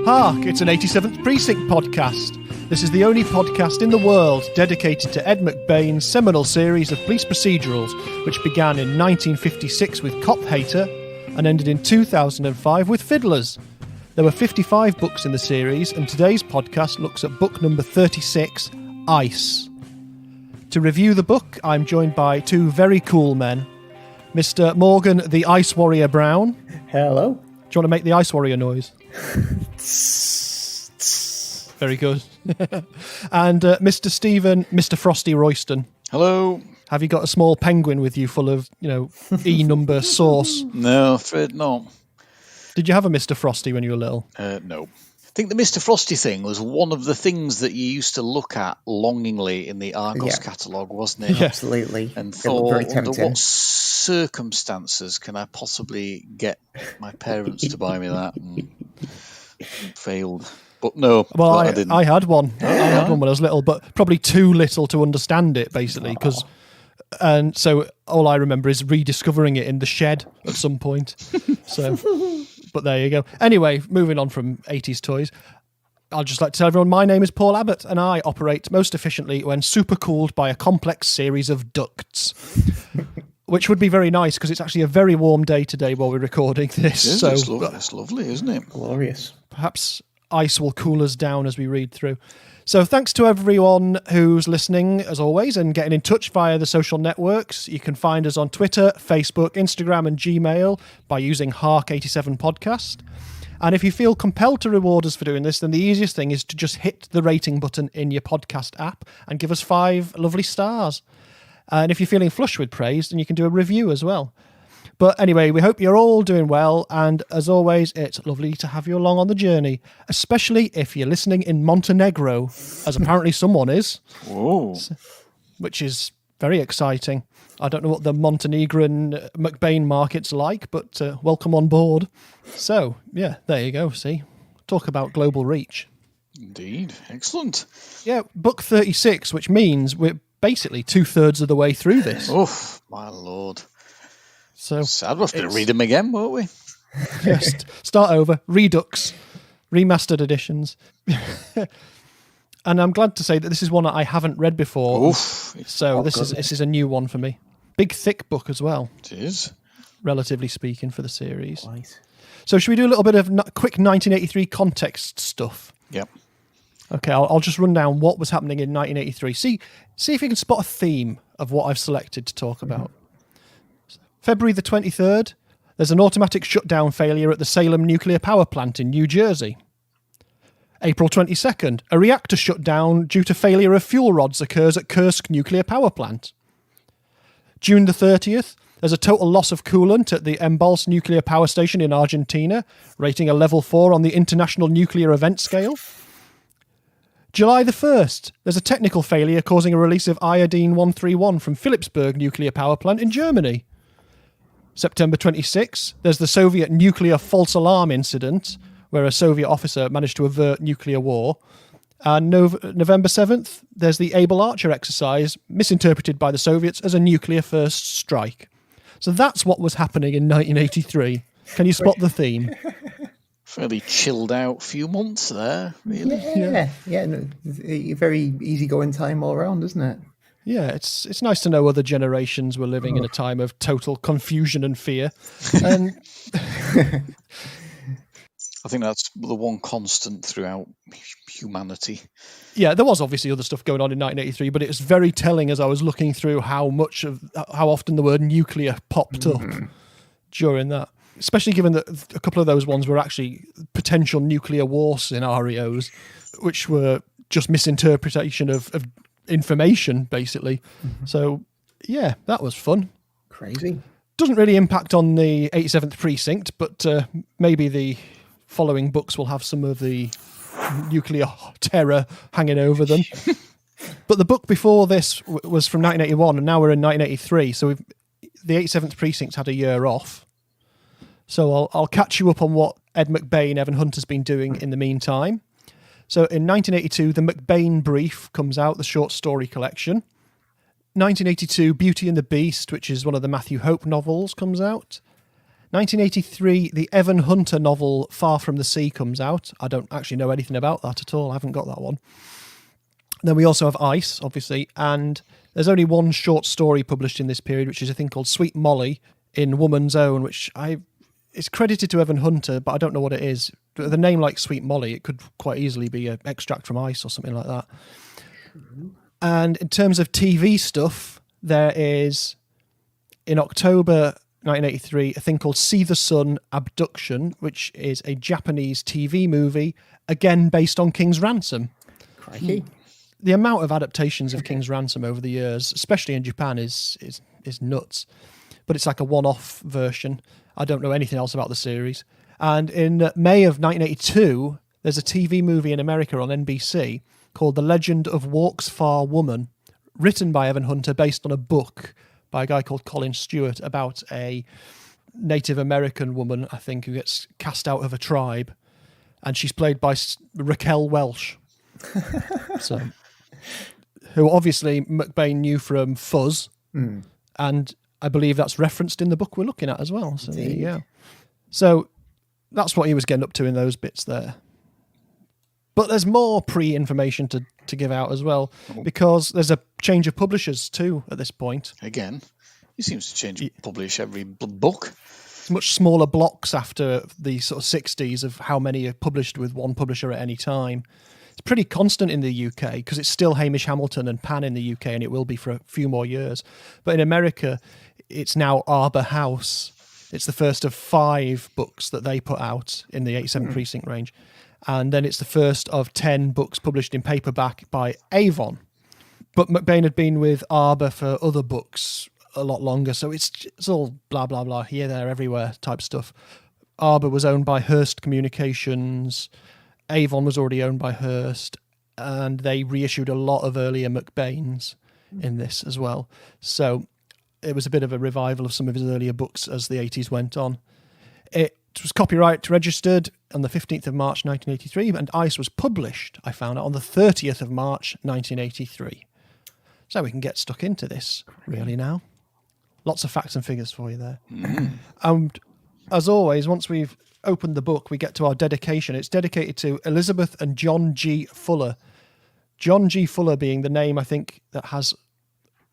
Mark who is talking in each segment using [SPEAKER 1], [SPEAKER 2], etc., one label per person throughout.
[SPEAKER 1] Hark, it's an 87th Precinct podcast. This is the only podcast in the world dedicated to Ed McBain's seminal series of police procedurals, which began in 1956 with Cop Hater and ended in 2005 with Fiddlers. There were 55 books in the series, and today's podcast looks at book number 36, Ice. To review the book, I'm joined by two very cool men. Mr. Morgan, the Ice Warrior Brown.
[SPEAKER 2] Hello.
[SPEAKER 1] Do you want to make the Ice Warrior noise? Very good. And Mr. Stephen, Mr. Frosty Royston.
[SPEAKER 3] Hello.
[SPEAKER 1] Have you got a small penguin with you full of, E-number sauce?
[SPEAKER 3] No, afraid not.
[SPEAKER 1] Did you have a Mr. Frosty when you were little?
[SPEAKER 3] No. I think the Mr. Frosty thing was one of the things that you used to look at longingly in the Argos catalogue, wasn't it?
[SPEAKER 1] Yeah.
[SPEAKER 2] Absolutely.
[SPEAKER 3] And thought, under what circumstances can I possibly get my parents to buy me that? And failed. But no,
[SPEAKER 1] Well,
[SPEAKER 3] I didn't.
[SPEAKER 1] I had one. I had one when I was little, but probably too little to understand it, basically. And so all I remember is rediscovering it in the shed at some point. So, but there you go. Anyway, moving on from 80s toys. I'd just like to tell everyone my name is Paul Abbott and I operate most efficiently when supercooled by a complex series of ducts. Which would be very nice because it's actually a very warm day today while we're recording this.
[SPEAKER 3] It is,
[SPEAKER 1] so
[SPEAKER 3] it's lovely, isn't it?
[SPEAKER 2] Glorious.
[SPEAKER 1] Perhaps ice will cool us down as we read through. So thanks to everyone who's listening, as always, and getting in touch via the social networks. You can find us on Twitter, Facebook, Instagram, and Gmail by using Hark87 Podcast. And if you feel compelled to reward us for doing this, then the easiest thing is to just hit the rating button in your podcast app and give us 5 lovely stars. And if you're feeling flush with praise, then you can do a review as well. But anyway, we hope you're all doing well, and as always, it's lovely to have you along on the journey, especially if you're listening in Montenegro, as apparently someone is.
[SPEAKER 3] Whoa.
[SPEAKER 1] Which is very exciting. I don't know what the Montenegrin McBain market's like, but welcome on board. So, yeah, there you go, see? Talk about global reach.
[SPEAKER 3] Indeed. Excellent.
[SPEAKER 1] Yeah, book 36, which means we're basically 2/3 of the way through this.
[SPEAKER 3] Oh, my Lord.
[SPEAKER 1] So
[SPEAKER 3] Sad, we'll have to read them again, won't we?
[SPEAKER 1] Yes, start over, redux, remastered editions. And I'm glad to say that this is one that I haven't read before.
[SPEAKER 3] Oof.
[SPEAKER 1] So this is a new one for me. Big, thick book as well.
[SPEAKER 3] It is.
[SPEAKER 1] Relatively speaking for the series.
[SPEAKER 2] Nice.
[SPEAKER 1] So should we do a little bit of quick 1983 context stuff?
[SPEAKER 3] Yep.
[SPEAKER 1] Okay, I'll just run down what was happening in 1983. See if you can spot a theme of what I've selected to talk about. February the 23rd, there's an automatic shutdown failure at the Salem nuclear power plant in New Jersey. April 22nd, a reactor shutdown due to failure of fuel rods occurs at Kursk nuclear power plant. June the 30th, there's a total loss of coolant at the Embalse nuclear power station in Argentina, rating a level 4 on the International Nuclear Event Scale. July the 1st, there's a technical failure causing a release of iodine-131 from Philipsburg nuclear power plant in Germany. September 26th, there's the Soviet nuclear false alarm incident, where a Soviet officer managed to avert nuclear war. And November 7th, there's the Able Archer exercise, misinterpreted by the Soviets as a nuclear first strike. So that's what was happening in 1983. Can you spot the theme?
[SPEAKER 3] Fairly chilled out few months there, really.
[SPEAKER 2] Yeah. No, a very easygoing time all around, isn't it?
[SPEAKER 1] Yeah, it's nice to know other generations were living in a time of total confusion and fear. And
[SPEAKER 3] I think that's the one constant throughout humanity.
[SPEAKER 1] yeah, there was obviously other stuff going on in 1983, but it was very telling as I was looking through how often the word nuclear popped up during that. Especially given that a couple of those ones were actually potential nuclear war scenarios, which were just misinterpretation of information, basically. So, yeah, that was fun.
[SPEAKER 2] Crazy.
[SPEAKER 1] Doesn't really impact on the 87th Precinct, but maybe the following books will have some of the nuclear terror hanging over them. But the book before this was from 1981, and now we're in 1983, so the 87th Precinct's had a year off. So I'll catch you up on what Ed McBain, Evan Hunter's been doing in the meantime. So in 1982, the McBain Brief comes out, the short story collection. 1982, Beauty and the Beast, which is one of the Matthew Hope novels, comes out. 1983, the Evan Hunter novel Far From the Sea comes out. I don't actually know anything about that at all. I haven't got that one. Then we also have Ice, obviously, and there's only one short story published in this period, which is a thing called Sweet Molly in Woman's Own, which it's credited to Evan Hunter, but I don't know what it is. The name like Sweet Molly, it could quite easily be an extract from Ice or something like that. And in terms of TV stuff, there is, in October 1983, a thing called See the Sun Abduction, which is a Japanese TV movie, again based on King's Ransom.
[SPEAKER 2] Crikey.
[SPEAKER 1] The amount of adaptations of King's Ransom over the years, especially in Japan, is nuts. But it's like a one-off version. I don't know anything else about the series. And in May of 1982, there's a TV movie in America on NBC called The Legend of Walks Far Woman, written by Evan Hunter, based on a book by a guy called Colin Stewart about a Native American woman, I think, who gets cast out of a tribe. And she's played by Raquel Welch. So, who obviously McBain knew from Fuzz. And I believe that's referenced in the book we're looking at as well. So there you go. So that's what he was getting up to in those bits there. But there's more pre-information to give out as well, because there's a change of publishers too at this point.
[SPEAKER 3] Again, he seems to publish every book.
[SPEAKER 1] It's much smaller blocks after the sort of 60s of how many are published with one publisher at any time. It's pretty constant in the UK because it's still Hamish Hamilton and Pan in the UK, and it will be for a few more years. But in America, it's now Arbor House. It's the first of 5 books that they put out in the 87 Precinct range. And then it's the first of 10 books published in paperback by Avon. But McBain had been with Arbor for other books a lot longer, so it's all blah, blah, blah, here, there, everywhere type stuff. Arbor was owned by Hearst Communications. Avon was already owned by Hearst, and they reissued a lot of earlier McBain's in this as well. So it was a bit of a revival of some of his earlier books as the 80s went on. It was copyright registered on the 15th of March 1983, and Ice was published, I found out, on the 30th of March 1983. So we can get stuck into this, really, now. Lots of facts and figures for you there. And as always, once we've opened the book, we get to our dedication. It's dedicated to Elizabeth and John G. Fuller. John G. Fuller being the name, I think, that has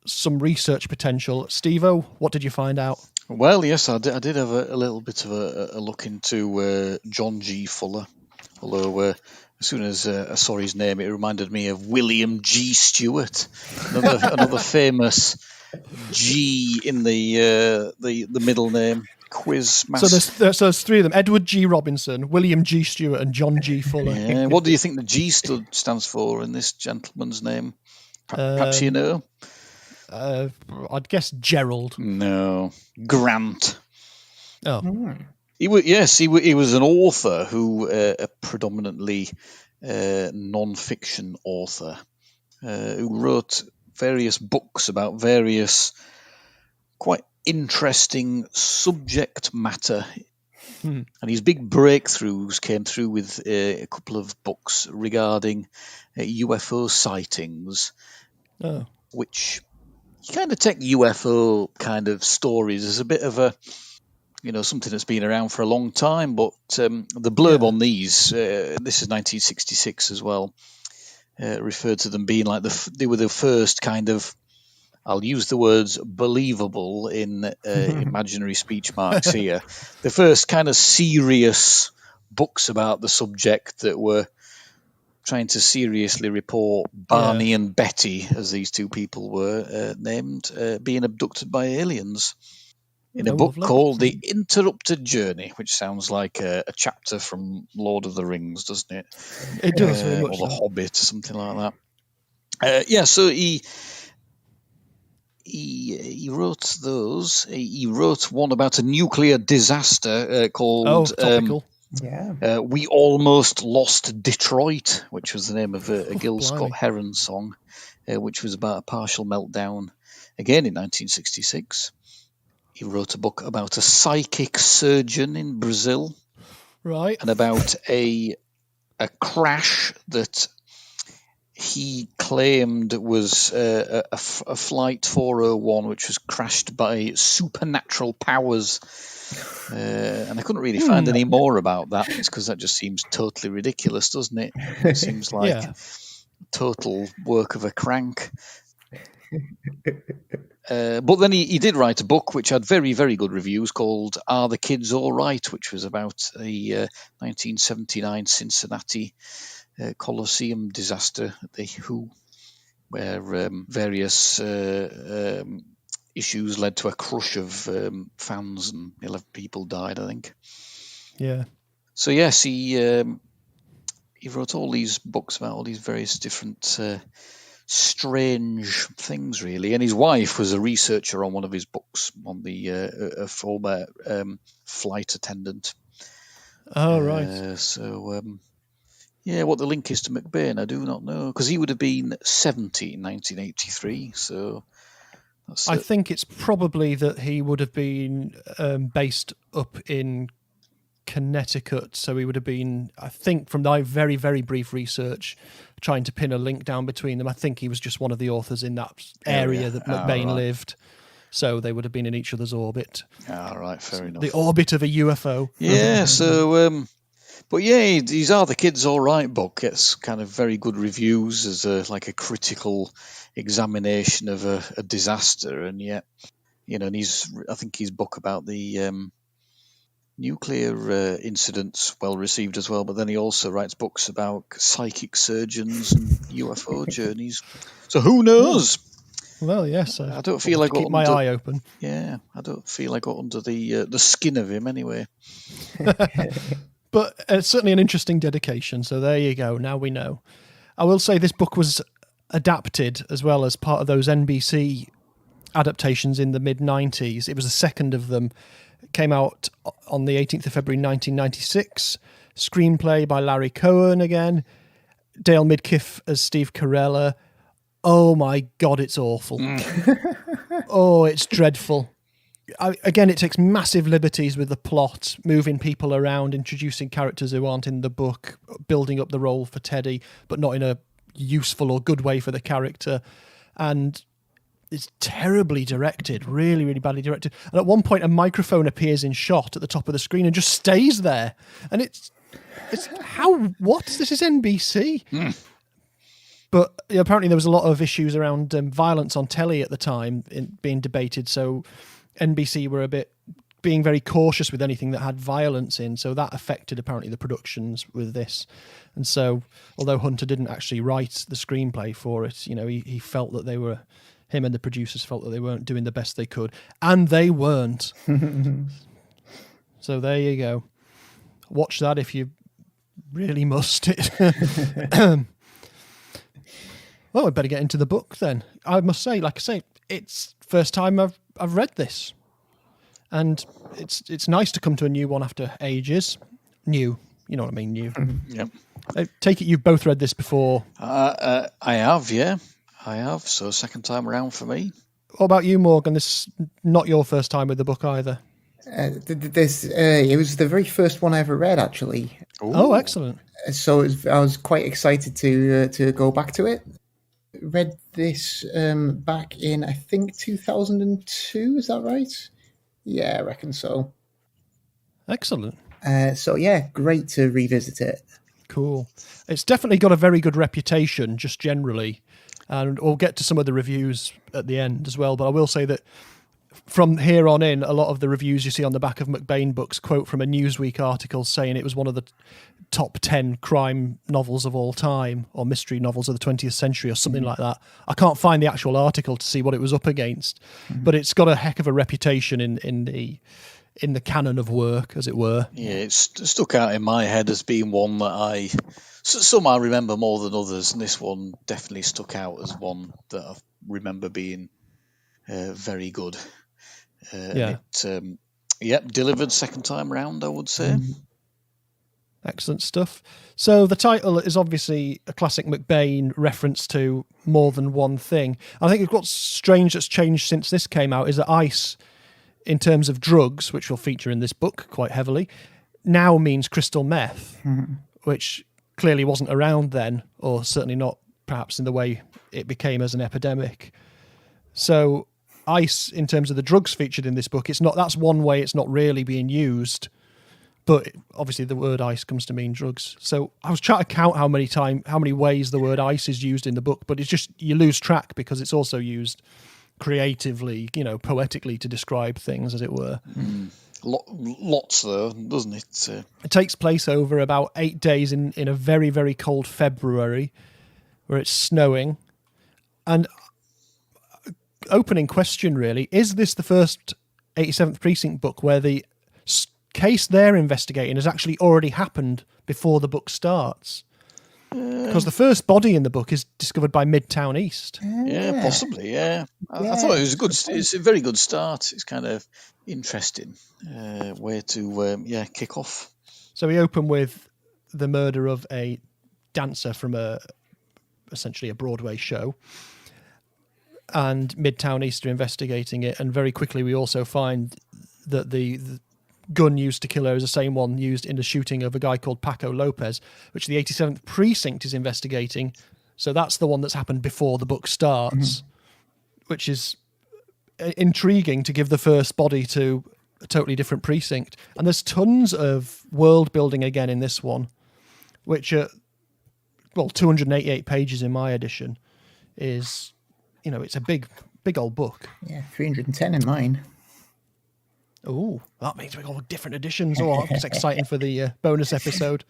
[SPEAKER 1] some research potential. Steve-O, what did you find out?
[SPEAKER 3] Well, yes, I did have a little bit of a look into John G. Fuller. Although as soon as I saw his name, it reminded me of William G. Stewart, another famous G in the middle name. Quiz master.
[SPEAKER 1] So there's 3 of them: Edward G. Robinson, William G. Stewart, and John G. Fuller.
[SPEAKER 3] Yeah. What do you think the G stands for in this gentleman's name? Perhaps you know.
[SPEAKER 1] I'd guess Gerald.
[SPEAKER 3] No, Grant.
[SPEAKER 1] Oh,
[SPEAKER 3] he was an author who a predominantly non-fiction author who wrote various books about various quite interesting subject matter. And his big breakthroughs came through with a couple of books regarding UFO sightings, which you kind of take UFO kind of stories as a bit of a, something that's been around for a long time. But the blurb on these, this is 1966 as well, referred to them being like they were the first kind of, I'll use the words believable in imaginary speech marks here, the first kind of serious books about the subject that were trying to seriously report Barney and Betty, as these 2 people were named, being abducted by aliens in a book called The Interrupted Journey, which sounds like a chapter from Lord of the Rings, doesn't it?
[SPEAKER 1] It does, very much
[SPEAKER 3] or The
[SPEAKER 1] so.
[SPEAKER 3] Hobbit, or something like that. So he wrote those. He wrote one about a nuclear disaster called
[SPEAKER 1] topical.
[SPEAKER 3] We Almost Lost Detroit, which was the name of a Gil Scott Heron song, which was about a partial meltdown, again in 1966. He wrote a book about a psychic surgeon in Brazil.
[SPEAKER 1] Right.
[SPEAKER 3] And about a crash that he claimed was a Flight 401, which was crashed by supernatural powers. And I couldn't really find any more about that, because that just seems totally ridiculous, doesn't it? It seems like total work of a crank. But then he did write a book which had very, very good reviews called Are the Kids All Right?, which was about a 1979 Cincinnati Coliseum disaster at the Who, where various issues led to a crush of fans, and 11 people died, I think.
[SPEAKER 1] Yeah.
[SPEAKER 3] So yes, he wrote all these books about all these various different strange things, really. And his wife was a researcher on one of his books, on the a former flight attendant.
[SPEAKER 1] Oh, right.
[SPEAKER 3] Yeah, what the link is to McBain, I do not know, because he would have been 70 in 1983. So
[SPEAKER 1] I think it's probably that he would have been based up in Connecticut, so he would have been, I think, from my very, very brief research, trying to pin a link down between them. I think he was just one of the authors in that area that McBain lived, so they would have been in each other's orbit.
[SPEAKER 3] Right, fair enough.
[SPEAKER 1] The orbit of a UFO.
[SPEAKER 3] Yeah, so... But yeah, these Are the Kids All Right book gets kind of very good reviews as a critical examination of a disaster, and yet, and I think his book about the nuclear incidents well received as well. But then he also writes books about psychic surgeons and UFO journeys. So who knows?
[SPEAKER 1] Well, yes,
[SPEAKER 3] I don't feel like
[SPEAKER 1] keep my eye open.
[SPEAKER 3] Yeah, I don't feel I got under the skin of him anyway.
[SPEAKER 1] But it's certainly an interesting dedication, so there you go. Now we know. I will say this book was adapted as well as part of those NBC adaptations in the mid-90s. It was the second of them. It came out on the 18th of February 1996. Screenplay by Larry Cohen again. Dale Midkiff as Steve Carella. Oh my God, it's awful. Oh, it's dreadful. Again, it takes massive liberties with the plot, moving people around, introducing characters who aren't in the book, building up the role for Teddy, but not in a useful or good way for the character. And it's terribly directed, really, really badly directed. And at one point, a microphone appears in shot at the top of the screen and just stays there. And it's what? This is NBC. But apparently there was a lot of issues around violence on telly at the time being debated, so NBC were being very cautious with anything that had violence in, so that affected apparently the productions with this. And so, although Hunter didn't actually write the screenplay for it, he felt that him and the producers felt that they weren't doing the best they could, and they weren't. So there you go. Watch that if you really must it. Well, I better get into the book then. I must say, like I say, it's first time I've read this, and it's nice to come to a new one after ages. New, you know what I mean? New.
[SPEAKER 3] Yep.
[SPEAKER 1] I take it you've both read this before.
[SPEAKER 3] I have, yeah, I have. So second time around for me.
[SPEAKER 1] What about you, Morgan? This is not your first time with the book either.
[SPEAKER 2] It was the very first one I ever read, actually.
[SPEAKER 1] Ooh. Oh, excellent!
[SPEAKER 2] So I was quite excited to go back to it. Read this back in, I think, 2002. Is that right? Yeah, I reckon so.
[SPEAKER 1] Excellent.
[SPEAKER 2] So yeah, great to revisit it.
[SPEAKER 1] Cool. It's definitely got a very good reputation, just generally, and we'll get to some of the reviews at the end as well. But I will say that from here on in, a lot of the reviews you see on the back of McBain books quote from a Newsweek article saying it was one of the top 10 crime novels of all time, or mystery novels of the 20th century, or something like that. I can't find the actual article to see what it was up against, but it's got a heck of a reputation in the canon of work, as it were. Yeah,
[SPEAKER 3] it's stuck out in my head as being one that some I remember more than others, and this one definitely stuck out as one that I remember being very good. Delivered second time round, I would say.
[SPEAKER 1] Excellent stuff. So the title is obviously a classic McBain reference to more than one thing. I think what's strange that's changed since this came out is that ice, in terms of drugs, which will feature in this book quite heavily, now means crystal meth, which clearly wasn't around then, or certainly not perhaps in the way it became as an epidemic. So ice, in terms of the drugs featured in this book, that's one way it's not really being used. But obviously the word ice comes to mean drugs. So I was trying to count how many ways the word ice is used in the book, but it's just, you lose track because it's also used creatively, poetically to describe things, as it were.
[SPEAKER 3] Lots though, doesn't it?
[SPEAKER 1] It takes place over about 8 days in a very, very cold February where it's snowing. And opening question really, is this the first 87th Precinct book where the case they're investigating has actually already happened before the book starts? Because the first body in the book is discovered by Midtown East.
[SPEAKER 3] Yeah, possibly. Yeah, I thought it was a good. It's a very good start. It's kind of interesting way to kick off.
[SPEAKER 1] So we open with the murder of a dancer from essentially a Broadway show, and Midtown East are investigating it. And very quickly we also find that the gun used to kill her is the same one used in the shooting of a guy called Paco Lopez, which the 87th Precinct is investigating. So that's the one that's happened before the book starts, which is intriguing to give the first body to a totally different precinct. And there's tons of world building again in this one, which 288 pages in my edition is, it's a big old book.
[SPEAKER 2] Yeah, 310 in mine.
[SPEAKER 1] Oh, that means we've got different editions. Oh, it's exciting for the bonus episode.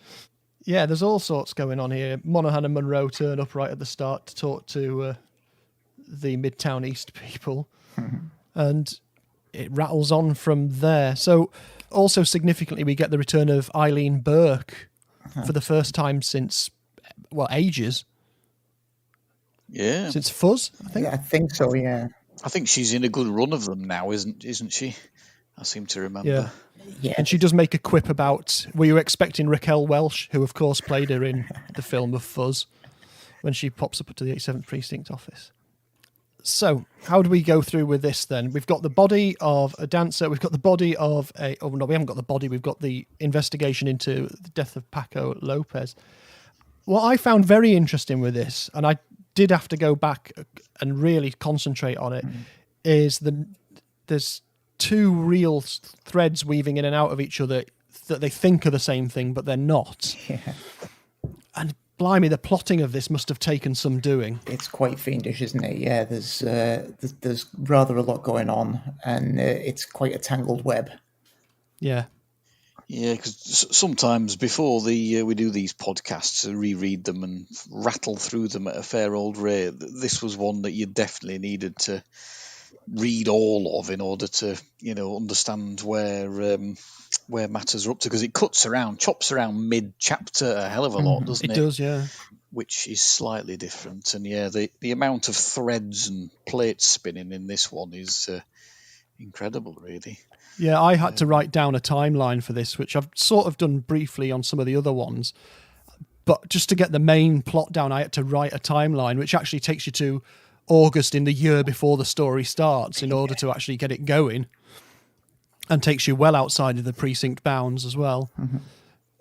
[SPEAKER 1] Yeah, there's all sorts going on here. Monaghan and Monroe turn up right at the start to talk to the Midtown East people. And it rattles on from there. So also significantly, we get the return of Eileen Burke for the first time since, ages.
[SPEAKER 3] Yeah.
[SPEAKER 1] Since Fuzz, I think.
[SPEAKER 2] Yeah, I think so, yeah.
[SPEAKER 3] I think she's in a good run of them now, isn't she? I seem to remember.
[SPEAKER 2] Yeah.
[SPEAKER 1] And she does make a quip about, were you expecting Raquel Welch, who of course played her in the film of Fuzz, when she pops up to the 87th Precinct office. So how do we go through with this then? We've got the body of a dancer. We've got the body of we haven't got the body. We've got the investigation into the death of Paco Lopez. What I found very interesting with this, and I did have to go back and really concentrate on it, is there's two real threads weaving in and out of each other that they think are the same thing, but they're not.
[SPEAKER 2] Yeah.
[SPEAKER 1] And blimey, the plotting of this must have taken some doing.
[SPEAKER 2] It's quite fiendish, isn't it? Yeah, there's rather a lot going on, and it's quite a tangled web.
[SPEAKER 1] Yeah.
[SPEAKER 3] Yeah, because sometimes before we do these podcasts, reread them and rattle through them at a fair old rate. This was one that you definitely needed to read all of in order to understand where matters are up to, because it chops around mid-chapter a hell of a lot, doesn't it?
[SPEAKER 1] It does, yeah.
[SPEAKER 3] Which is slightly different, and the amount of threads and plates spinning in this one is incredible, really.
[SPEAKER 1] Yeah, I had to write down a timeline for this, which I've sort of done briefly on some of the other ones. But just to get the main plot down, I had to write a timeline, which actually takes you to August in the year before the story starts in order to actually get it going, and takes you well outside of the precinct bounds as well,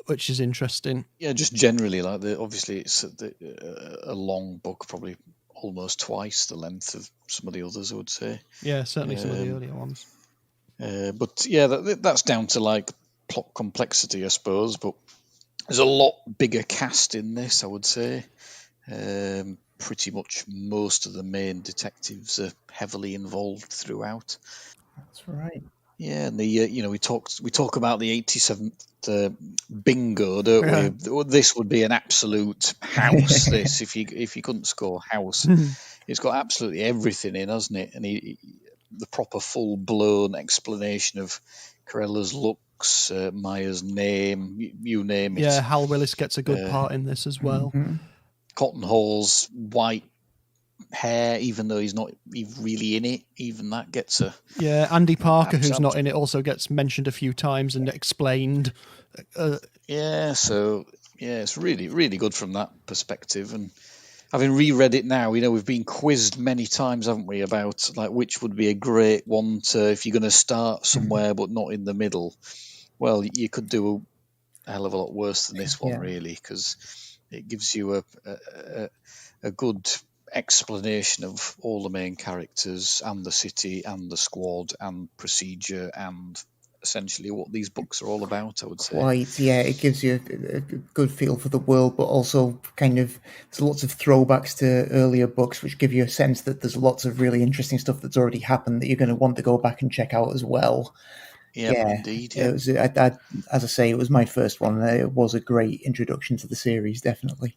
[SPEAKER 1] which is interesting.
[SPEAKER 3] Yeah, just generally, obviously it's a long book, probably almost twice the length of some of the others, I would say.
[SPEAKER 1] Yeah, certainly some of the earlier ones.
[SPEAKER 3] But yeah, that's down to plot complexity, I suppose. But there's a lot bigger cast in this, I would say. Pretty much most of the main detectives are heavily involved throughout.
[SPEAKER 2] That's right.
[SPEAKER 3] Yeah, and we talk about the 87th bingo, don't we? This would be an absolute house. This, if you couldn't score house, it's got absolutely everything in, hasn't it? And the proper full blown explanation of Corella's looks, Maya's name, you name it.
[SPEAKER 1] Yeah, Hal Willis gets a good part in this as well.
[SPEAKER 3] Cotton Hall's white hair, even though he's not really in it, even that gets a...
[SPEAKER 1] Yeah, Andy Parker, who's not in it, also gets mentioned a few times and explained.
[SPEAKER 3] It's really, really good from that perspective. And having reread it now, we've been quizzed many times, haven't we, about which would be a great one to, if you're going to start somewhere but not in the middle. Well, you could do a hell of a lot worse than this one, really, because It gives you a good explanation of all the main characters and the city and the squad and procedure and essentially what these books are all about, I would say.
[SPEAKER 2] Quite, yeah. It gives you a good feel for the world, but also kind of there's lots of throwbacks to earlier books, which give you a sense that there's lots of really interesting stuff that's already happened that you're going to want to go back and check out as well.
[SPEAKER 3] Yeah, indeed. Yeah.
[SPEAKER 2] It was, as I say, it was my first one. It was a great introduction to the series, definitely.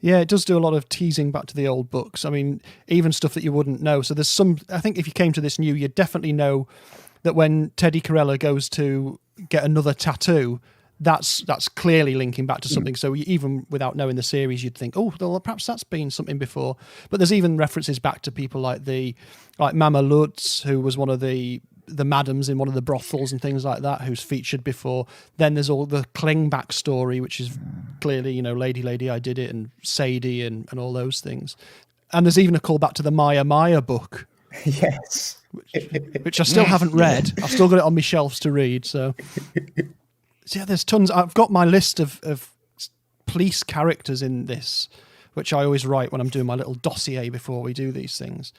[SPEAKER 1] Yeah, it does do a lot of teasing back to the old books. I mean, even stuff that you wouldn't know. So there's some, I think if you came to this new, you'd definitely know that when Teddy Corella goes to get another tattoo, that's clearly linking back to something. So even without knowing the series, you'd think, oh, well, perhaps that's been something before. But there's even references back to people like Mama Lutz, who was one of the madams in one of the brothels and things like that, who's featured before. Then there's all the Kling backstory, which is clearly, Lady, I Did It, and Sadie and all those things. And there's even a callback to the Maya book.
[SPEAKER 2] Yes.
[SPEAKER 1] Which I still haven't read. I've still got it on my shelves to read. So yeah, there's tons. I've got my list of police characters in this, which I always write when I'm doing my little dossier before we do these things.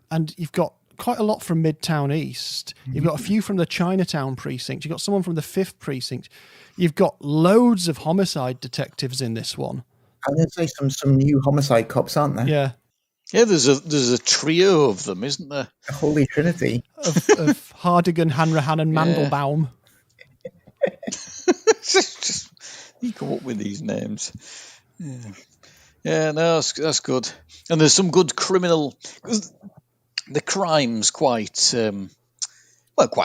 [SPEAKER 1] And you've got quite a lot from Midtown East. You've got a few from the Chinatown precinct. You've got someone from the 5th precinct. You've got loads of homicide detectives in this one.
[SPEAKER 2] I'm going to say some new homicide cops, aren't there?
[SPEAKER 1] Yeah.
[SPEAKER 3] Yeah, there's a trio of them, isn't there?
[SPEAKER 2] A holy trinity.
[SPEAKER 1] Of Hardigan, Hanrahan and Mandelbaum.
[SPEAKER 3] Just, you come up with these names. Yeah, no, that's good. And there's some good criminal... Cause the crime's quite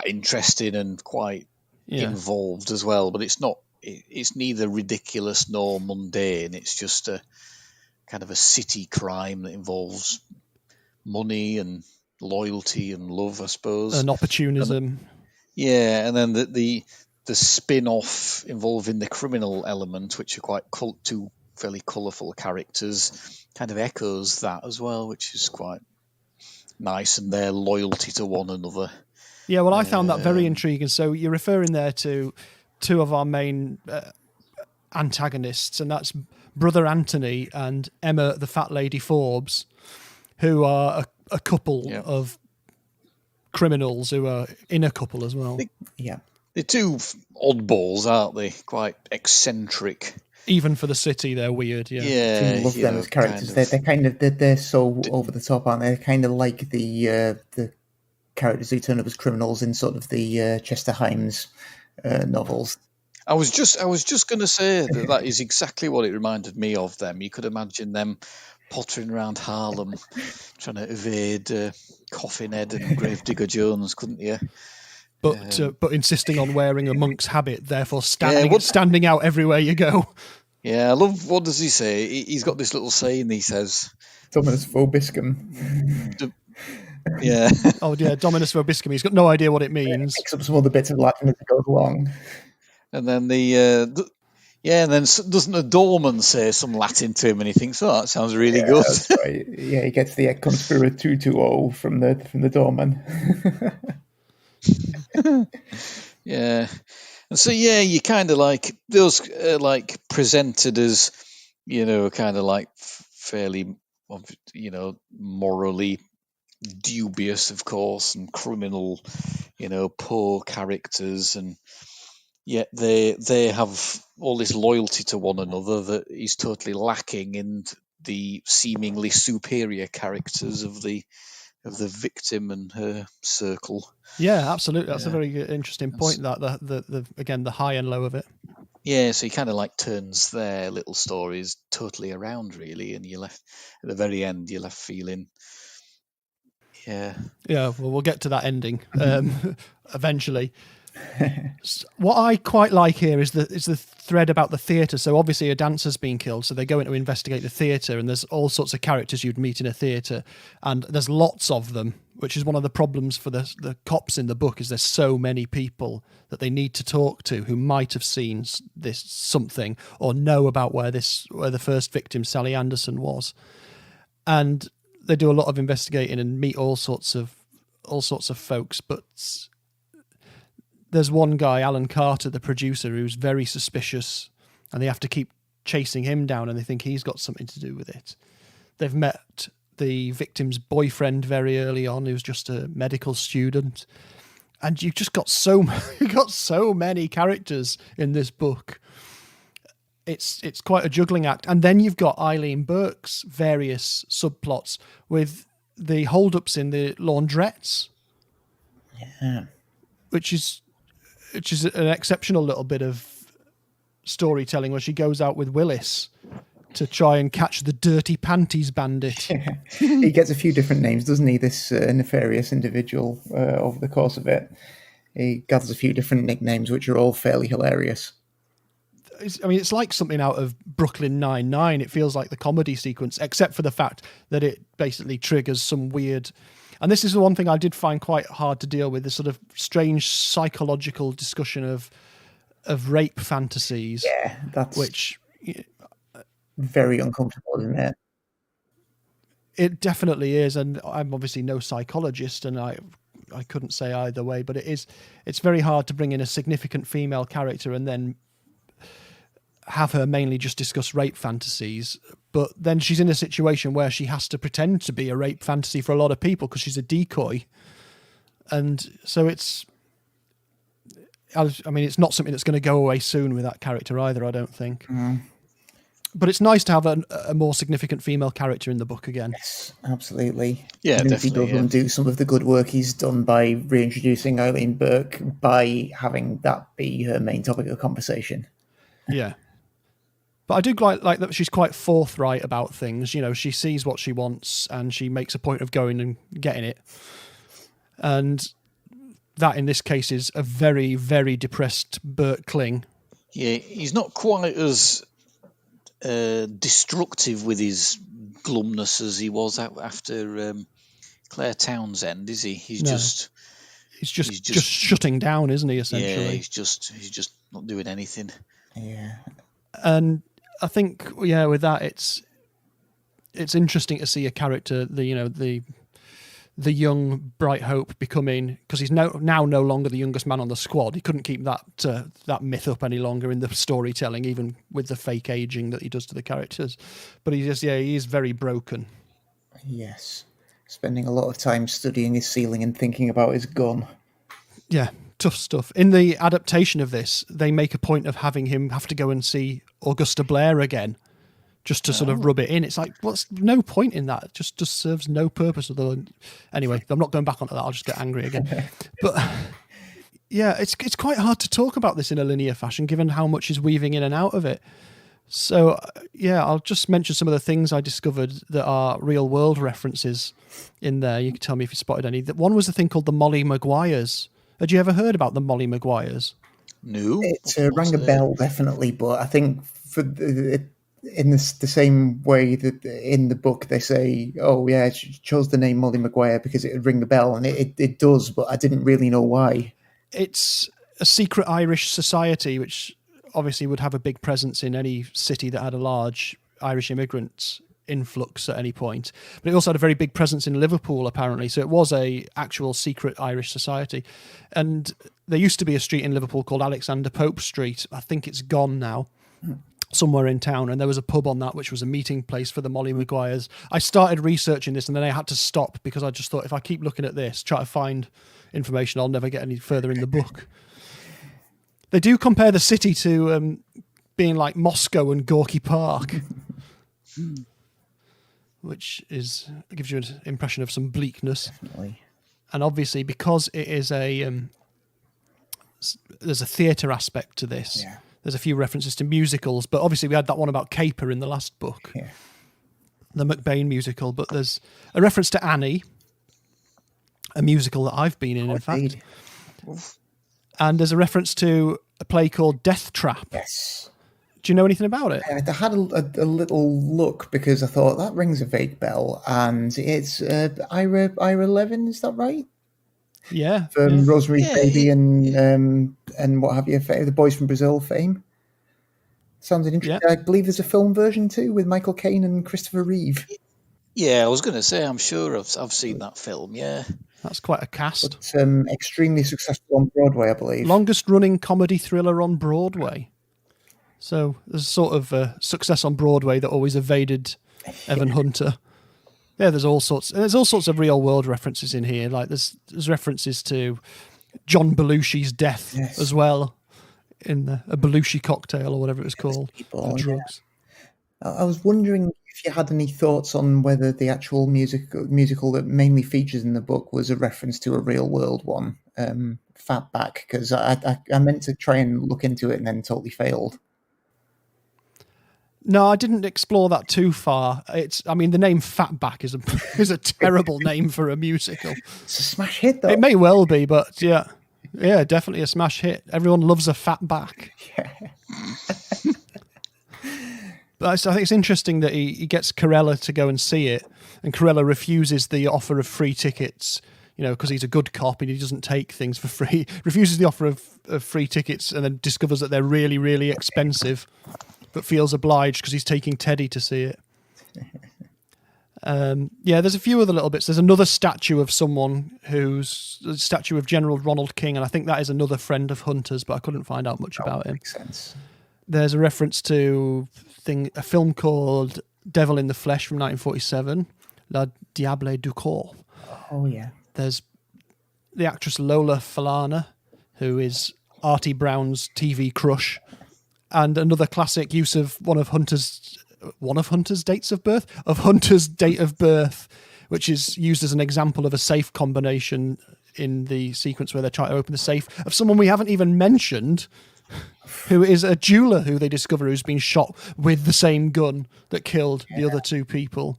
[SPEAKER 3] interesting and quite involved as well, but it's neither ridiculous nor mundane. It's just a kind of a city crime that involves money and loyalty and love, I suppose.
[SPEAKER 1] And opportunism.
[SPEAKER 3] And then the spin-off involving the criminal element, which are quite two fairly colourful characters, kind of echoes that as well, which is quite nice, and their loyalty to one another.
[SPEAKER 1] Yeah, well, I found that very intriguing. So you're referring there to two of our main antagonists, and that's Brother Anthony and Emma, the fat lady Forbes, who are a couple of criminals who are in a couple as well.
[SPEAKER 2] They're
[SPEAKER 3] two oddballs, aren't they? Quite eccentric.
[SPEAKER 1] Even for the city, they're weird.
[SPEAKER 2] I love them as characters. They're so over the top, aren't they? They're kind of like the characters who turn up as criminals in sort of the Chester Himes novels.
[SPEAKER 3] I was just going to say that is exactly what it reminded me of them. You could imagine them pottering around Harlem, trying to evade Coffin Head and Gravedigger Jones, couldn't you?
[SPEAKER 1] But insisting on wearing a monk's habit, therefore standing out everywhere you go.
[SPEAKER 3] Yeah, I love, what does he say? He's got this little saying he says.
[SPEAKER 2] Dominus vobiscum.
[SPEAKER 3] Yeah.
[SPEAKER 1] Oh, yeah, Dominus vobiscum. He's got no idea what it means.
[SPEAKER 2] Picks up some other bits of Latin as it goes along.
[SPEAKER 3] And then doesn't the doorman say some Latin to him and he thinks, oh, that sounds really good.
[SPEAKER 2] That's right. Yeah, he gets the Conspira 220 from the doorman.
[SPEAKER 3] Yeah, and so you kind of like those presented as kind of like fairly morally dubious, of course, and criminal, poor characters, and yet they have all this loyalty to one another that is totally lacking in the seemingly superior characters of the victim and her circle.
[SPEAKER 1] Yeah, absolutely. That's a very interesting point. That the high and low of it.
[SPEAKER 3] Yeah, so he kind of like turns their little stories totally around, really, and you left at the very end. You're left feeling, yeah. Well,
[SPEAKER 1] we'll get to that ending eventually. What I quite like here is the thread about the theatre. So obviously a dancer's been killed, so they go in to investigate the theatre, and there's all sorts of characters you'd meet in a theatre, and there's lots of them, which is one of the problems for the cops in the book, is there's so many people that they need to talk to who might have seen this something or know about where the first victim, Sally Anderson, was. And they do a lot of investigating and meet all sorts of folks, but there's one guy, Alan Carter, the producer, who's very suspicious, and they have to keep chasing him down, and they think he's got something to do with it. They've met the victim's boyfriend very early on, who's just a medical student. And you've just got so many characters in this book. It's quite a juggling act. And then you've got Eileen Burke's various subplots with the hold-ups in the laundrettes.
[SPEAKER 2] Yeah.
[SPEAKER 1] Which is an exceptional little bit of storytelling where she goes out with Willis to try and catch the dirty panties bandit.
[SPEAKER 2] Yeah. He gets a few different names, doesn't he, this nefarious individual over the course of it. He gathers a few different nicknames, which are all fairly hilarious.
[SPEAKER 1] It's like something out of Brooklyn Nine-Nine. It feels like the comedy sequence, except for the fact that it basically triggers some weird... And this is the one thing I did find quite hard to deal with, this sort of strange psychological discussion of rape fantasies.
[SPEAKER 2] Yeah, that's...
[SPEAKER 1] Which...
[SPEAKER 2] very uncomfortable, isn't it?
[SPEAKER 1] It definitely is, and I'm obviously no psychologist, and I couldn't say either way, but it's very hard to bring in a significant female character and then have her mainly just discuss rape fantasies. But then she's in a situation where she has to pretend to be a rape fantasy for a lot of people because she's a decoy. And so it's not something that's going to go away soon with that character either, I don't think. But it's nice to have a more significant female character in the book again.
[SPEAKER 2] Yes, absolutely.
[SPEAKER 3] Yeah,
[SPEAKER 2] Even
[SPEAKER 3] definitely.
[SPEAKER 2] if he doesn't do some of the good work he's done by reintroducing Eileen Burke, by having that be her main topic of conversation.
[SPEAKER 1] Yeah. But I do like that she's quite forthright about things. You know, she sees what she wants and she makes a point of going and getting it. And that, in this case, is a very, very depressed Bert Kling.
[SPEAKER 3] Yeah, he's not quite as destructive with his glumness as he was after Claire Townsend, is he? He's just
[SPEAKER 1] shutting down, isn't he, essentially?
[SPEAKER 3] Yeah, he's just not doing anything.
[SPEAKER 2] Yeah.
[SPEAKER 1] And I think, with that, it's interesting to see a character, the young bright hope becoming, because he's now no longer the youngest man on the squad. He couldn't keep that myth up any longer in the storytelling, even with the fake aging that he does to the characters. But he is very broken.
[SPEAKER 2] Yes. Spending a lot of time studying his ceiling and thinking about his gun.
[SPEAKER 1] Yeah, tough stuff. In the adaptation of this, they make a point of having him have to go and see Augusta Blair again, just to sort of rub it in. It's like, what's no point in that? It just serves no purpose other than... Anyway, I'm not going back onto that. I'll just get angry again. But yeah, it's quite hard to talk about this in a linear fashion, given how much is weaving in and out of it. So yeah, I'll just mention some of the things I discovered that are real world references in there. You can tell me if you spotted any. One was a thing called the Molly Maguires. Had you ever heard about the Molly Maguires?
[SPEAKER 3] No.
[SPEAKER 2] It rang a bell, definitely, but I think in the same way that in the book they say, oh yeah, she chose the name Molly Maguire because it would ring a bell, and it does, but I didn't really know why. It's
[SPEAKER 1] a secret Irish society which obviously would have a big presence in any city that had a large Irish immigrant influx at any point, but it also had a very big presence in Liverpool apparently, so it was a actual secret Irish society. And there used to be a street in Liverpool called Alexander Pope Street. I think it's gone now, somewhere in town, and there was a pub on that which was a meeting place for the Molly Maguires. I started researching this and then I had to stop because I just thought, if I keep looking at this, try to find information, I'll never get any further in the book. They do compare the city to being like Moscow and Gorky Park, which gives you an impression of some bleakness.
[SPEAKER 2] Definitely.
[SPEAKER 1] And obviously, because it is there's a theatre aspect to this.
[SPEAKER 2] Yeah.
[SPEAKER 1] There's a few references to musicals, but obviously we had that one about Caper in the last book, the McBain musical. But there's a reference to Annie, a musical that I've been in fact. And there's a reference to a play called Death Trap.
[SPEAKER 2] Yes.
[SPEAKER 1] Do you know anything about it?
[SPEAKER 2] I had a little look because I thought that rings a vague bell, and it's Ira Levin, is that right?
[SPEAKER 1] Yeah.
[SPEAKER 2] From Rosemary's Baby and what have you, the Boys from Brazil fame. Sounds interesting. Yeah. I believe there's a film version too with Michael Caine and Christopher Reeve.
[SPEAKER 3] Yeah, I was going to say, I'm sure I've seen that film, yeah.
[SPEAKER 1] That's quite a cast.
[SPEAKER 2] It's extremely successful on Broadway, I believe.
[SPEAKER 1] Longest running comedy thriller on Broadway. So there's sort of a success on Broadway that always evaded Evan Hunter. Yeah, there's all sorts of real world references in here. Like there's references to John Belushi's death as well in a Belushi cocktail or whatever it was called.
[SPEAKER 2] People,
[SPEAKER 1] for drugs.
[SPEAKER 2] Yeah. I was wondering if you had any thoughts on whether the actual musical that mainly features in the book was a reference to a real world one, Fatback, because I meant to try and look into it and then totally failed.
[SPEAKER 1] No, I didn't explore that too far. The name Fatback is a terrible name for a musical.
[SPEAKER 2] It's a smash hit, though.
[SPEAKER 1] It may well be, but yeah, definitely a smash hit. Everyone loves a fat back.
[SPEAKER 2] Yeah.
[SPEAKER 1] But I think it's interesting that he gets Corella to go and see it, and Corella refuses the offer of free tickets, because he's a good cop and he doesn't take things for free. Refuses the offer of free tickets and then discovers that they're really, really expensive, but feels obliged because he's taking Teddy to see it. There's a few other little bits. There's another statue of someone who's a statue of General Ronald King, and I think that is another friend of Hunter's, but I couldn't find out much about him.
[SPEAKER 2] Makes sense. There's
[SPEAKER 1] a reference to a film called Devil in the Flesh from 1947, La Diable du Corps.
[SPEAKER 2] Oh, yeah.
[SPEAKER 1] There's the actress Lola Falana, who is Artie Brown's TV crush, and another classic use of Hunter's date of birth, which is used as an example of a safe combination in the sequence where they're trying to open the safe of someone we haven't even mentioned, who is a jeweler who they discover who's been shot with the same gun that killed the other two people.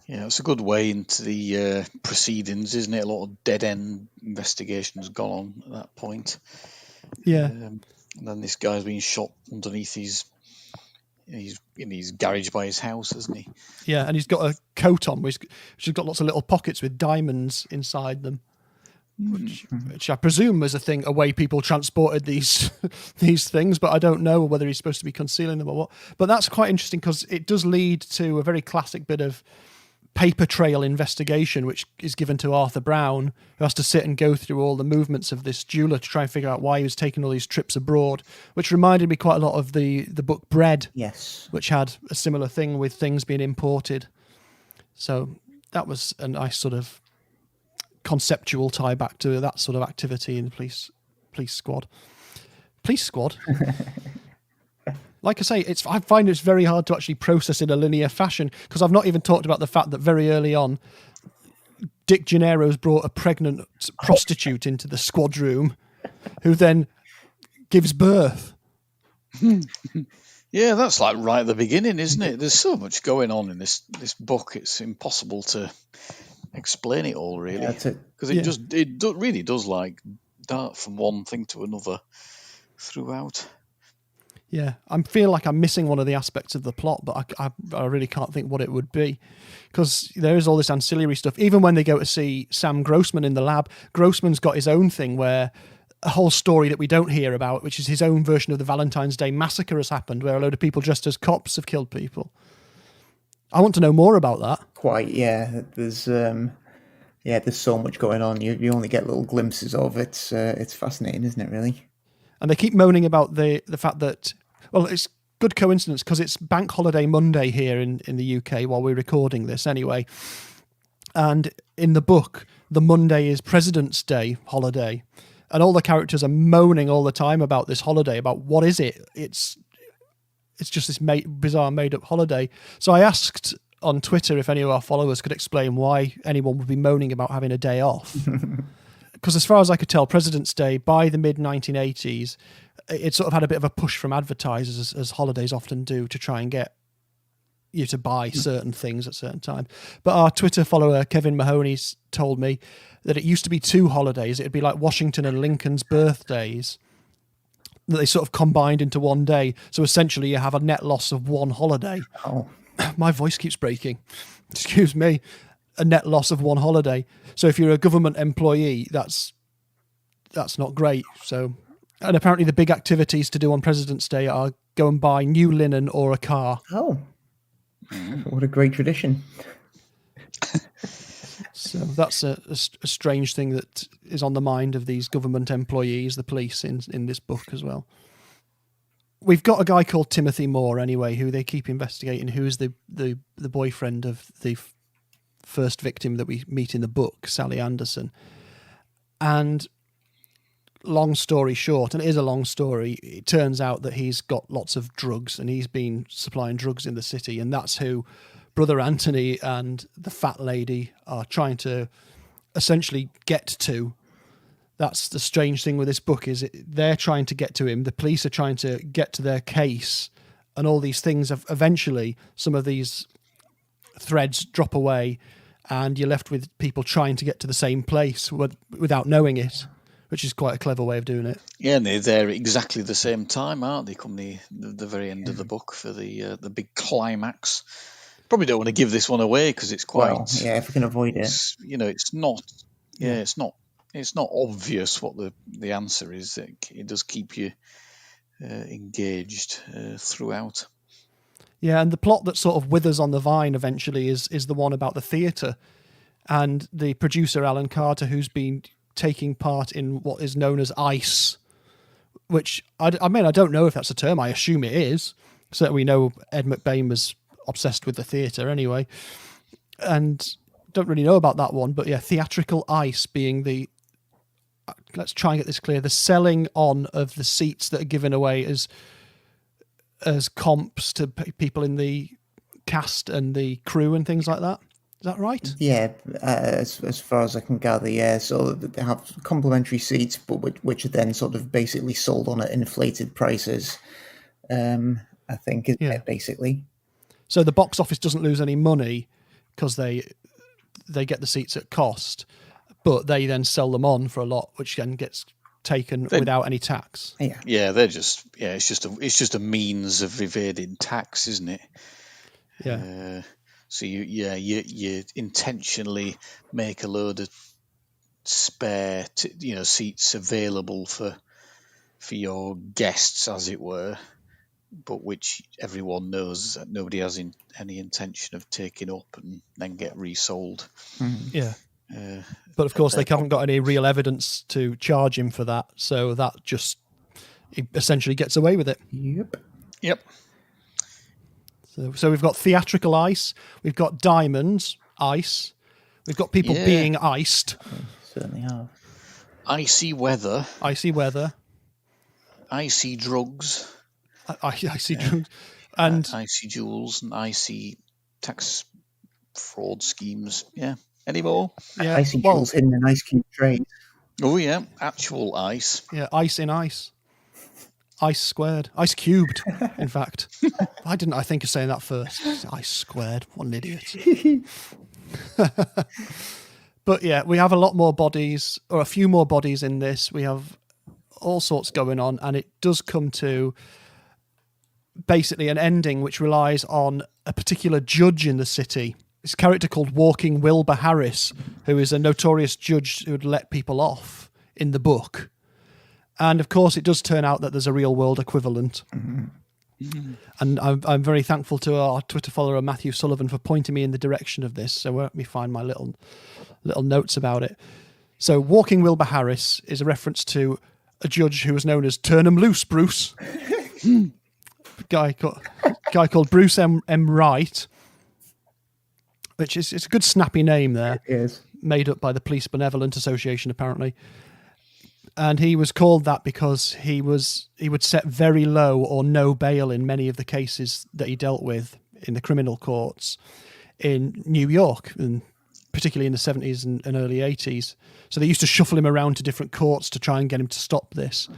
[SPEAKER 3] Yeah, it's a good way into the proceedings, isn't it? A lot of dead-end investigations gone on at that point.
[SPEAKER 1] Yeah.
[SPEAKER 3] And then this guy's been shot underneath he's in his garage by his house, isn't he?
[SPEAKER 1] Yeah, and he's got a coat on which has got lots of little pockets with diamonds inside them, which I presume is a way people transported these things, but I don't know whether he's supposed to be concealing them or what. But that's quite interesting because it does lead to a very classic bit of paper trail investigation, which is given to Arthur Brown, who has to sit and go through all the movements of this jeweler to try and figure out why he was taking all these trips abroad, which reminded me quite a lot of the book Bread,
[SPEAKER 2] yes,
[SPEAKER 1] which had a similar thing with things being imported. So that was a nice sort of conceptual tie back to that sort of activity in the police squad. Police squad? Like I say, I find it's very hard to actually process in a linear fashion because I've not even talked about the fact that very early on, Dick Gennaro's brought a pregnant prostitute into the squad room who then gives birth.
[SPEAKER 3] Yeah, that's like right at the beginning, isn't it? There's so much going on in this book. It's impossible to explain it all, really.
[SPEAKER 2] Yeah, that's it.
[SPEAKER 3] Because it really does like dart from one thing to another throughout.
[SPEAKER 1] Yeah, I feel like I'm missing one of the aspects of the plot, but I really can't think what it would be. Because there is all this ancillary stuff. Even when they go to see Sam Grossman in the lab, Grossman's got his own thing where a whole story that we don't hear about, which is his own version of the Valentine's Day massacre has happened, where a load of people dressed as cops have killed people. I want to know more about that.
[SPEAKER 2] Quite, yeah. There's so much going on. You only get little glimpses of it. It's fascinating, isn't it, really?
[SPEAKER 1] And they keep moaning about the fact that, well, it's good coincidence because it's Bank Holiday Monday here in the UK while we're recording this anyway. And in the book, the Monday is President's Day holiday. And all the characters are moaning all the time about this holiday, about what is it? It's just this bizarre made-up holiday. So I asked on Twitter if any of our followers could explain why anyone would be moaning about having a day off. Because as far as I could tell, President's Day, by the mid-1980s, it sort of had a bit of a push from advertisers, as holidays often do, to try and get you to buy certain things at certain times. But our Twitter follower, Kevin Mahoney's told me that it used to be 2 holidays. It'd be like Washington and Lincoln's birthdays, that they sort of combined into one day. So essentially you have a net loss of 1 holiday.
[SPEAKER 2] Oh.
[SPEAKER 1] My voice keeps breaking. Excuse me. A net loss of 1 holiday. So if you're a government employee, that's not great. So, and apparently the big activities to do on President's Day are go and buy new linen or a car.
[SPEAKER 2] Oh, what a great tradition.
[SPEAKER 1] So that's a strange thing that is on the mind of these government employees, the police, in this book as well. we've got a guy called Timothy Moore anyway, who they keep investigating, who's the boyfriend of the first victim that we meet in the book, Sally Anderson. And long story short, and it is a long story, it turns out that he's got lots of drugs and he's been supplying drugs in the city, and that's who Brother Anthony and the fat lady are trying to essentially get to. That's the strange thing with this book, is they're trying to get to him, the police are trying to get to their case, and all these things, eventually some of these threads drop away and you're left with people trying to get to the same place without knowing it, which is quite a clever way of doing it.
[SPEAKER 3] Yeah, and they're there at exactly the same time, aren't they? Come the very end of the book for the big climax. Probably don't want to give this one away because it's quite.
[SPEAKER 2] Well, yeah, if we can avoid it.
[SPEAKER 3] It's not. Yeah, it's not. It's not obvious what the answer is. It does keep you engaged throughout.
[SPEAKER 1] Yeah, and the plot that sort of withers on the vine eventually is the one about the theatre, and the producer Alan Carter, who's been taking part in what is known as ICE, which I mean, I don't know if that's a term. I assume it is. So we know Ed McBain was obsessed with the theatre anyway, and don't really know about that one. But yeah, theatrical ICE being the, let's try and get this clear, the selling on of the seats that are given away as comps to people in the cast and the crew and things like that. Is that right?
[SPEAKER 2] Yeah, as far as I can gather, yeah. So they have complimentary seats, but which are then sort of basically sold on at inflated prices, I think, basically. So
[SPEAKER 1] the box office doesn't lose any money because they get the seats at cost, but they then sell them on for a lot, which then gets taken without any tax.
[SPEAKER 3] Yeah, they're just it's just a means of evading tax, isn't it?
[SPEAKER 1] Yeah.
[SPEAKER 3] So you intentionally make a load of spare seats available for your guests, as it were, but which everyone knows that nobody has any intention of taking up and then get resold.
[SPEAKER 1] Yeah. But of course, they haven't got any real evidence to charge him for that, so that just he essentially gets away with it.
[SPEAKER 2] Yep.
[SPEAKER 1] So we've got theatrical ice, we've got diamonds, ice, we've got people being iced.
[SPEAKER 2] Certainly have.
[SPEAKER 3] Icy weather.
[SPEAKER 1] Icy
[SPEAKER 3] drugs.
[SPEAKER 1] Icy drugs. And
[SPEAKER 3] icy jewels and icy tax fraud schemes. Yeah. Any more?
[SPEAKER 2] Yeah. Icy jewels hidden in ice cube trays.
[SPEAKER 3] Oh, yeah. Actual ice.
[SPEAKER 1] Yeah, ice in ice. Ice squared. Ice cubed, in fact. Why didn't I think of saying that first? Ice squared. What an idiot. But yeah, we have a lot more bodies, or a few more bodies in this. We have all sorts going on, and it does come to basically an ending which relies on a particular judge in the city. This character called Walking Wilbur Harris, who is a notorious judge who would let people off in the book. And of course, it does turn out that there's a real world equivalent. Mm-hmm. And I'm very thankful to our Twitter follower, Matthew Sullivan, for pointing me in the direction of this. So let me find my little notes about it. So Walking Wilbur Harris is a reference to a judge who was known as Turn 'em Loose, Bruce. guy called Bruce M. Wright, which is it's a good snappy name there.
[SPEAKER 2] It is.
[SPEAKER 1] Made up by the Police Benevolent Association, apparently. And he was called that because he would set very low or no bail in many of the cases that he dealt with in the criminal courts in New York, and particularly in the 70s and early 80s. So they used to shuffle him around to different courts to try and get him to stop this.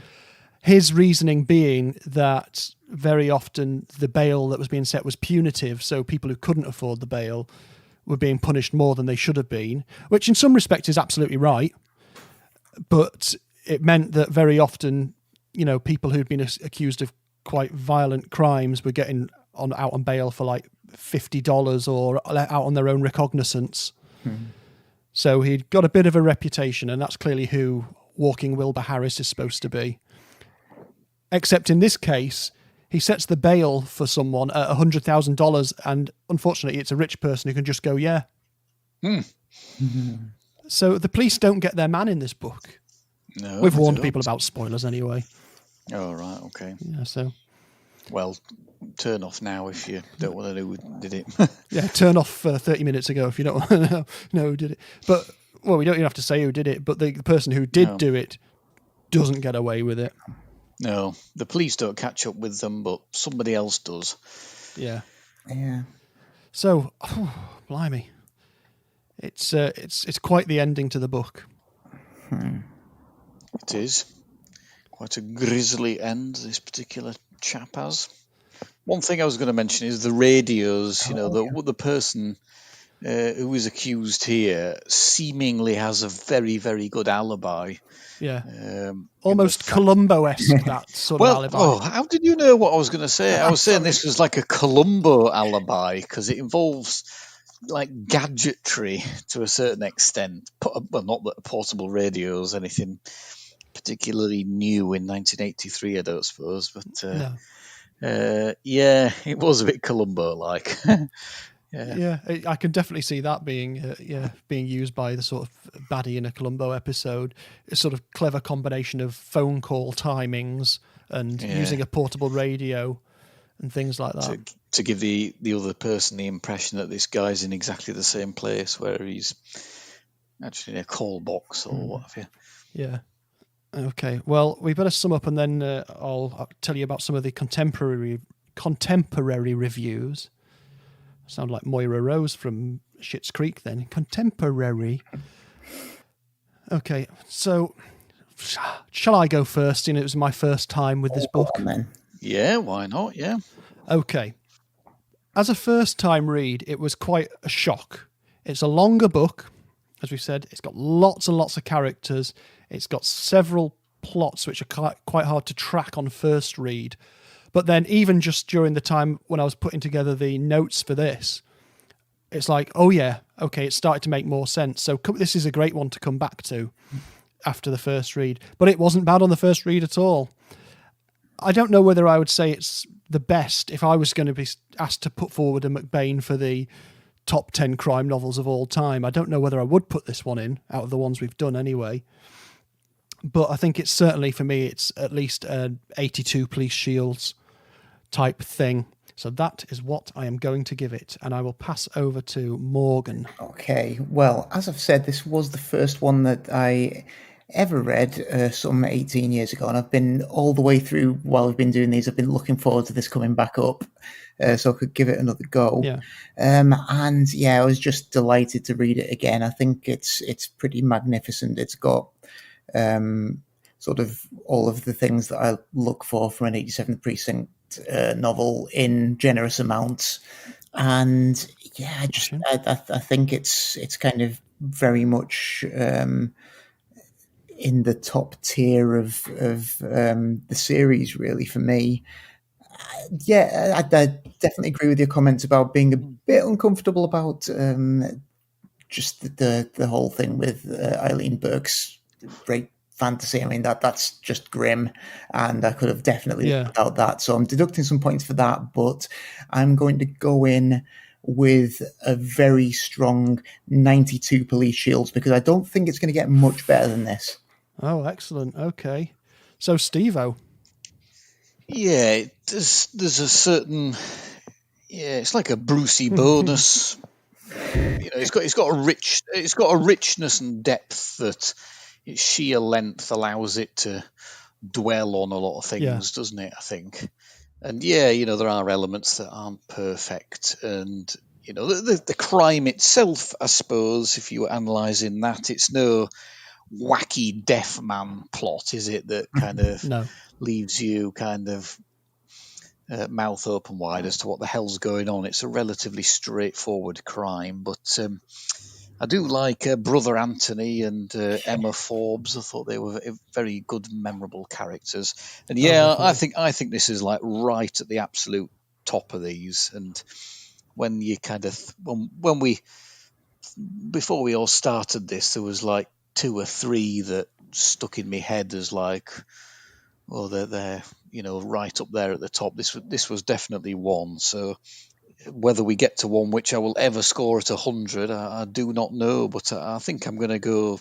[SPEAKER 1] His reasoning being that very often the bail that was being set was punitive, so people who couldn't afford the bail were being punished more than they should have been, which in some respects is absolutely right. But it meant that very often, people who'd been accused of quite violent crimes were getting out on bail for like $50 or out on their own recognizance. Mm-hmm. So he'd got a bit of a reputation, and that's clearly who Walking Wilbur Harris is supposed to be. Except in this case, he sets the bail for someone at $100,000, and unfortunately it's a rich person who can just go, yeah. Mm-hmm. So the police don't get their man in this book.
[SPEAKER 3] No,
[SPEAKER 1] we've warned people about spoilers anyway.
[SPEAKER 3] Oh, right, okay.
[SPEAKER 1] Yeah, so
[SPEAKER 3] Well, turn off now if you don't want to know who did it.
[SPEAKER 1] Yeah, turn off 30 minutes ago if you don't want to know who did it. But, well, we don't even have to say who did it, but the person who did do it doesn't get away with it.
[SPEAKER 3] No, the police don't catch up with them, but somebody else does.
[SPEAKER 1] Yeah.
[SPEAKER 2] Yeah.
[SPEAKER 1] So, blimey. It's quite the ending to the book.
[SPEAKER 3] It is. Quite a grisly end, this particular chap has. One thing I was going to mention is the radios. The person who is accused here seemingly has a very, very good alibi.
[SPEAKER 1] Yeah. Almost Columbo-esque, that sort of alibi.
[SPEAKER 3] Oh, how did you know what I was going to say? I was saying this was like a Columbo alibi because it involves like gadgetry to a certain extent. Well, not that portable radios, anything particularly new in 1983, I don't suppose, but it was a bit Columbo-like.
[SPEAKER 1] Yeah, I can definitely see that being used by the sort of baddie in a Columbo episode. A sort of clever combination of phone call timings and using a portable radio and things like that.
[SPEAKER 3] To give the other person the impression that this guy's in exactly the same place where he's actually in a call box or what have you.
[SPEAKER 1] Yeah. Okay, well, we better sum up and then I'll tell you about some of the contemporary reviews. Sound like Moira Rose from Schitt's Creek then. Contemporary. Okay, so shall I go first? It was my first time with this book.
[SPEAKER 3] Yeah, why not? Yeah.
[SPEAKER 1] Okay. As a first-time read, it was quite a shock. It's a longer book, as we said. It's got lots and lots of characters. It's got several plots which are quite hard to track on first read. But then even just during the time when I was putting together the notes for this, it's like, oh yeah, okay, it started to make more sense. So this is a great one to come back to after the first read. But it wasn't bad on the first read at all. I don't know whether I would say it's the best if I was going to be asked to put forward a McBain for the top 10 crime novels of all time. I don't know whether I would put this one in out of the ones we've done anyway. But I think it's certainly, for me, it's at least an 82 Police Shields type thing. So that is what I am going to give it. And I will pass over to Morgan.
[SPEAKER 2] Okay. Well, as I've said, this was the first one that I ever read some 18 years ago. And I've been all the way through while I've been doing these. I've been looking forward to this coming back up so I could give it another go.
[SPEAKER 1] Yeah.
[SPEAKER 2] And yeah, I was just delighted to read it again. I think it's pretty magnificent. It's got sort of all of the things that I look for from an 87th Precinct novel in generous amounts. And yeah, I think it's kind of very much in the top tier of the series, really, for me. Yeah, I definitely agree with your comments about being a bit uncomfortable about just the whole thing with Eileen Burke's great fantasy. I mean, that's just grim, and I could have definitely lived without that. So I'm deducting some points for that, but I'm going to go in with a very strong 92 Police Shields because I don't think it's going to get much better than this.
[SPEAKER 1] Oh, excellent. Okay. So, Steve-O.
[SPEAKER 3] Yeah, there's a certain... Yeah, it's like a Brucey bonus. It's got a richness and depth that its sheer length allows it to dwell on a lot of things, doesn't it, I think? And there are elements that aren't perfect. And, the crime itself, I suppose, if you were analysing that, it's no wacky deaf man plot, is it, that kind of leaves you kind of mouth open wide as to what the hell's going on. It's a relatively straightforward crime, but I do like Brother Anthony and Emma Forbes. I thought they were very good, memorable characters. And I think this is like right at the absolute top of these. And when you kind of before we all started this, there was like 2 or 3 that stuck in my head as like, well, they're right up there at the top. This was definitely one. So whether we get to one which I will ever score at 100, I do not know. But I think I'm going to go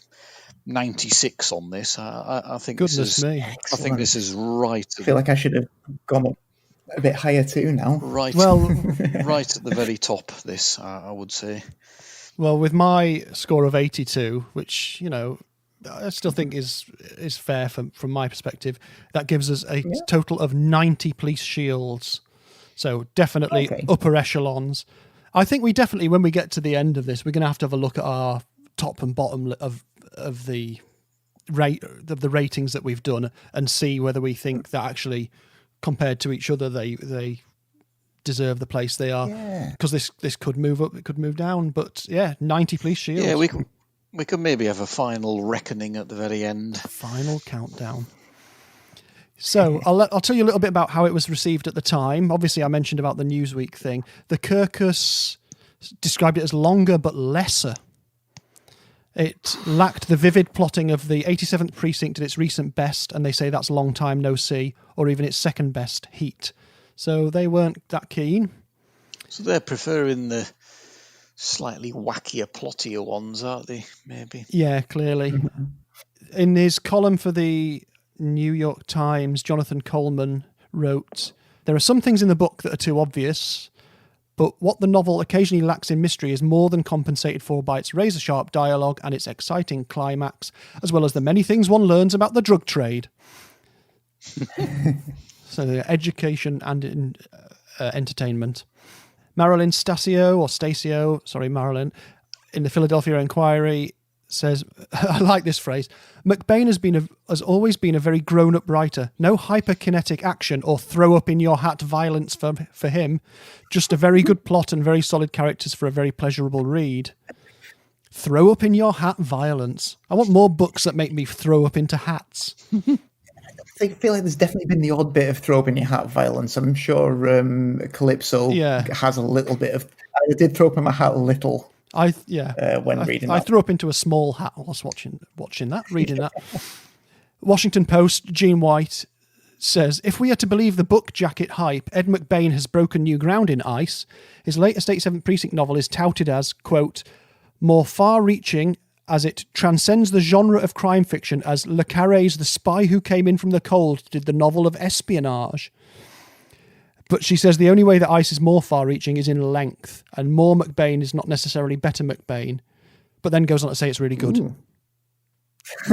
[SPEAKER 3] 96 on this. I think
[SPEAKER 1] Goodness me!
[SPEAKER 3] I think this is right.
[SPEAKER 2] I feel like I should have gone up A bit higher too now.
[SPEAKER 3] Right,
[SPEAKER 1] Well,
[SPEAKER 3] right at the very top. This, I would say.
[SPEAKER 1] well, with my score of 82, which, you know, I still think is fair from my perspective, that gives us a total of 90 police shields. So definitely upper echelons. I think we definitely, when we get to the end of this, we're going to have a look at our top and bottom of the ratings that we've done and see whether we think that actually, compared to each other, they deserve the place they are. Because this could move up, it could move down. But yeah, 90 police shields.
[SPEAKER 3] Yeah, we could maybe have a final reckoning at the very end.
[SPEAKER 1] Final countdown. So I'll tell you a little bit about how it was received at the time. Obviously, I mentioned about the Newsweek thing. The Kirkus described it as longer but lesser. It lacked the vivid plotting of the 87th Precinct at its recent best, and they say that's Long Time No See, or even its second best, Heat. So they weren't that keen.
[SPEAKER 3] So they're preferring the slightly wackier, plottier ones, aren't they? Maybe.
[SPEAKER 1] Yeah, clearly. In his column for the New York Times, Jonathan Coleman wrote, "There are some things in the book that are too obvious, but what the novel occasionally lacks in mystery is more than compensated for by its razor-sharp dialogue and its exciting climax, as well as the many things one learns about the drug trade." So the education and entertainment. Marilyn Marilyn, in the Philadelphia Inquiry, says, I like this phrase, McBain has always been a very grown-up writer. No hyperkinetic action or throw-up-in-your-hat violence for him. Just a very good plot and very solid characters for a very pleasurable read. Throw-up-in-your-hat violence. I want more books that make me throw up into hats.
[SPEAKER 2] I feel like there's definitely been the odd bit of throw up in your hat violence. I'm sure Calypso has a little bit of... I did throw up in my hat a little. When reading that.
[SPEAKER 1] I threw up into a small hat whilst reading that. Washington Post, Gene White says, if we are to believe the book jacket hype, Ed McBain has broken new ground in ICE. His latest 87th Precinct novel is touted as, quote, more far-reaching as it transcends the genre of crime fiction as Le Carré's The Spy Who Came In From the Cold did the novel of espionage. But she says the only way that ICE is more far-reaching is in length, and more McBain is not necessarily better McBain, but then goes on to say it's really good.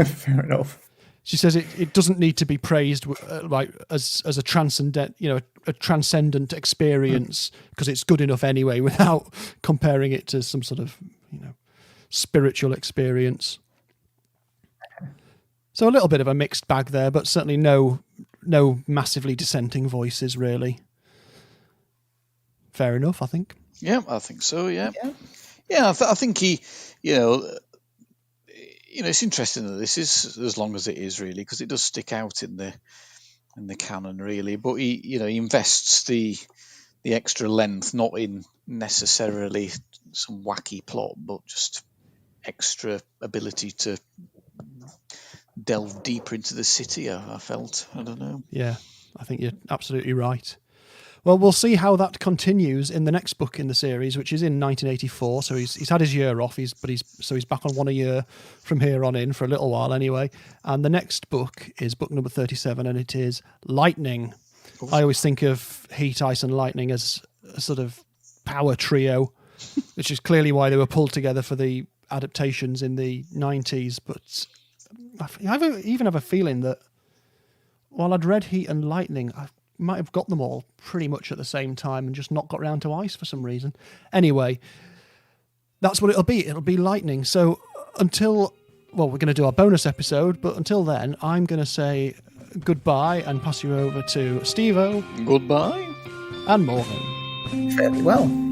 [SPEAKER 2] Fair enough.
[SPEAKER 1] She says it doesn't need to be praised like as a transcendent, a transcendent experience because it's good enough anyway, without comparing it to some sort of, spiritual experience. So a little bit of a mixed bag there, but certainly no massively dissenting voices really. Fair enough, I think.
[SPEAKER 3] Yeah, I think so. Yeah. I think he, it's interesting that this is as long as it is really, because it does stick out in the canon really. But he invests the extra length not in necessarily some wacky plot, but just extra ability to delve deeper into the city. I felt. I don't know.
[SPEAKER 1] Yeah, I think you're absolutely right. Well, we'll see how that continues in the next book in the series, which is in 1984. So he's had his year off. He's back on one a year from here on in for a little while anyway. And the next book is book number 37, and it is Lightning. Ooh. I always think of Heat, Ice, and Lightning as a sort of power trio, which is clearly why they were pulled together for the adaptations in the 90s. But I even have a feeling that while I'd read Heat and Lightning, I might have got them all pretty much at the same time and just not got round to Ice for some reason. Anyway, that's what it'll be. It'll be Lightning. So we're going to do our bonus episode, but until then, I'm going to say goodbye and pass you over to Steve-O.
[SPEAKER 3] Goodbye.
[SPEAKER 1] And Morgan.
[SPEAKER 2] Fairly well.